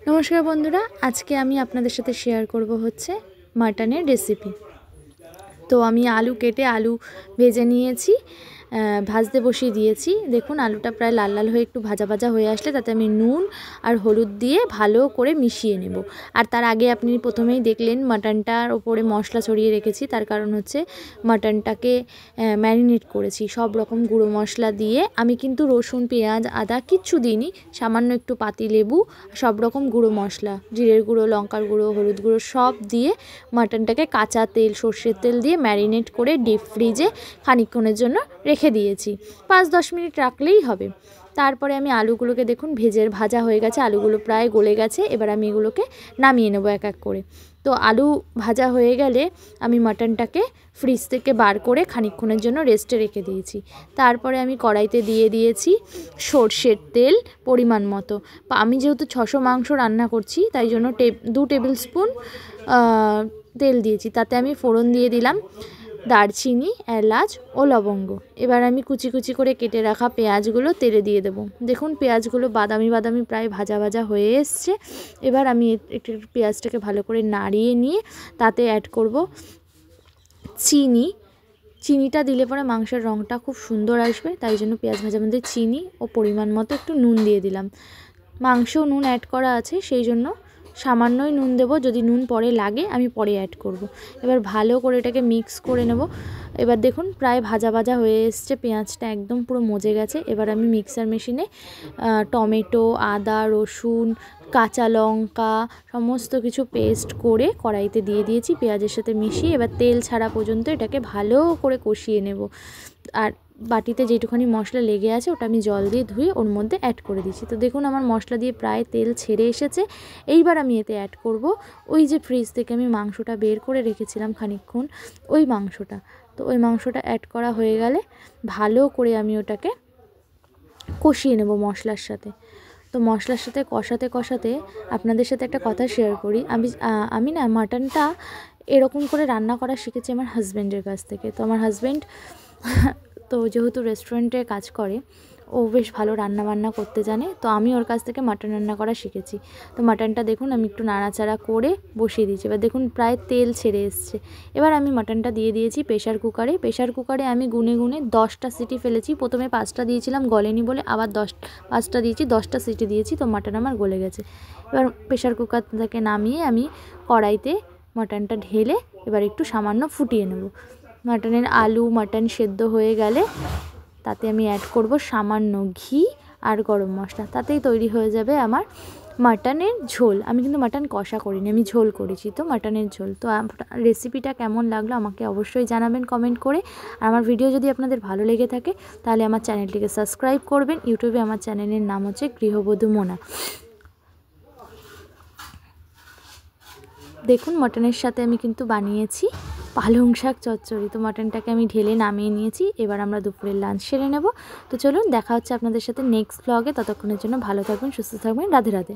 नमस्कार बंधुरा आज के आमी आपनादेर साथे शेयर करब होच्छे माटनेर रेसिपि। तो आमी आलू केटे आलू भेजे निएछि, भाजते बसिए दिएछि। देखुन आलूटा प्राय लाल लाल हये एकटु भाजा भाजा हये आसले ताते आमी नुन और हलुद दिए भालो करे मिशिए नेब। और तार आगे आपनि प्रथमेई देखलेन माटनटार ओपरे मशला छड़िए रेखेछि, तार कारण होच्छे माटनटाके मैरिनेट करेछि सब रकम गुঁড়ো मशला दिए। आमी किन्तु रसुन पेঁয়াজ आदा किच्छु दिइनि, सामान्य एकटु पाति लेबू सब रकम गुঁড়ো मशला जिरेर गुঁড়ো लंकार गुঁড়ো हलुद गुঁড়ো सब दिए माटनटाके काँचा तेल सर्षेर तेल दिए मैरिनेट करे डिप फ्रिजे खानिकक्षणेर जोन्नो रेखे दिएछि। 5-10 मिनट राखलेई होबे। तारपरे आमी आलूगुलोके देखुन भेजे भाजा हये गेछे, आलूगुलो प्राय गले गेछे। एबार आमी एगुलोके नामिये नेब एक एक करे। तो आलू भाजा हये गेले आमी माटनटाके फ्रिज थेके बार करे खानिकक्षणेर जोन्नो रेस्टे रेखे दिएछि। तारपरे आमी कड़ाइते दिए दिएछि सर्षेर तेल परिमाण मतो। आमी जेहेतु 600 मांस रान्ना करछि ताई जोन्नो 2 टेबिल स्पून तेल दिएछि। ताते आमी फोड़न दिए दिलाम दारचिनी एलाच ओ लवंग। एबार आमी कुचि कुचि करे केटे राखा पेঁয়াজগুলো तेले दिए देब। देखुन पेঁয়াজগুলো बादामी बादामी प्राय भाजा भाजा हये एसेছে। एबार आमी एकटु पेঁয়াজটাকে भालो करे नाड़िয়ে निয়ে ताते ऐड करब চিনি। চিনিটা দিলে পরে মাংসের রংটা খুব সুন্দর আসবে, তাই জন্য পেঁয়াজ ভাজার মধ্যে চিনি ও পরিমাণ মতো একটু নুন দিয়ে দিলাম। মাংসেও নুন অ্যাড করা আছে সেই জন্য সামান্যই নুন দেব, যদি নুন পরে লাগে আমি পরে অ্যাড করব। এবার ভালো করে এটাকে মিক্স করে নেব। এবার দেখুন প্রায় ভাজা ভাজা হয়ে এসছে, পেঁয়াজটা একদম পুরো মজে গেছে। এবার আমি মিক্সার মেশিনে টমেটো আদা রসুন কাঁচা লঙ্কা সমস্ত কিছু পেস্ট করে কড়াইতে দিয়ে দিয়েছি পেঁয়াজের সাথে মিশিয়ে। এবার তেল ছাড়া পর্যন্ত এটাকে ভালো করে কষিয়ে নেব। আর বাটিতে যেটুখানি মশলা লেগে আছে ওটা আমি জল দিয়ে ধুয়ে ওর মধ্যে অ্যাড করে দিচ্ছি। তো দেখুন আমার মশলা দিয়ে প্রায় তেল ছেড়ে এসেছে। এইবার আমি এতে অ্যাড করব ওই যে ফ্রিজ থেকে আমি মাংসটা বের করে রেখেছিলাম খানিকক্ষণ, ওই মাংসটা। তো ওই মাংসটা অ্যাড করা হয়ে গেলে ভালো করে আমি ওটাকে কষিয়ে নেব মশলার সাথে। তো মশলার সাথে কষাতে কষাতে আপনাদের সাথে একটা কথা শেয়ার করি। আমি না মাটনটা এরকম করে রান্না করা শিখেছি আমার হাজব্যান্ডের কাছ থেকে। তো আমার হাজব্যান্ড তো যেহেতু রেস্টুরেন্টে কাজ করে, ও বেশ ভালো রান্না বান্না করতে জানে। তো আমি ওর কাছ থেকে মাটন রান্না করা শিখেছি। তো মাটনটা দেখুন আমি একটু নাড়াচাড়া করে বসিয়ে দিয়েছি। এবার দেখুন প্রায় তেল ছেড়ে এসছে। এবার আমি মাটনটা দিয়ে দিয়েছি প্রেশার কুকারে। প্রেশার কুকারে আমি গুনে গুনে 10টা সিটি ফেলেছি। প্রথমে 5টা দিয়েছিলাম গলেনি বলে, আবার 5টা দিয়েছি, 10টা সিটি দিয়েছি। তো মাটন আমার গলে গেছে। এবার প্রেশার কুকার থেকে নামিয়ে আমি কড়াইতে মাটনটা ঢেলে এবার একটু সামান্য ফুটিয়ে নেব। মাটনের আলু মাটন সেদ্ধ হয়ে গেলে তাতে আমি অ্যাড করব সামান্য ঘি আর গরম মশলা। তাতেই তৈরি হয়ে যাবে আমার মাটনের ঝোল। আমি কিন্তু মাটন কষা করিনি, আমি ঝোল করেছি। তো মাটনের ঝোল। তো রেসিপিটা কেমন লাগলো আমাকে অবশ্যই জানাবেন কমেন্ট করে। আর আমার ভিডিও যদি আপনাদের ভালো লেগে থাকে তাহলে আমার চ্যানেলটিকে সাবস্ক্রাইব করবেন। ইউটিউবে আমার চ্যানেলের নাম হচ্ছে গৃহবধূ মোনা। দেখুন মাটনের সাথে আমি কিন্তু বানিয়েছি পালং শাক চচ্চড়ি। তো মাটনটাকে আমি ঢেলে নামিয়ে নিয়েছি। এবার আমরা দুপুরের লাঞ্চ সেরে নেব। তো চলুন দেখা হচ্ছে আপনাদের সাথে নেক্সট ব্লগে। ততক্ষণের জন্য ভালো থাকবেন সুস্থ থাকবেন। রাধে রাধে।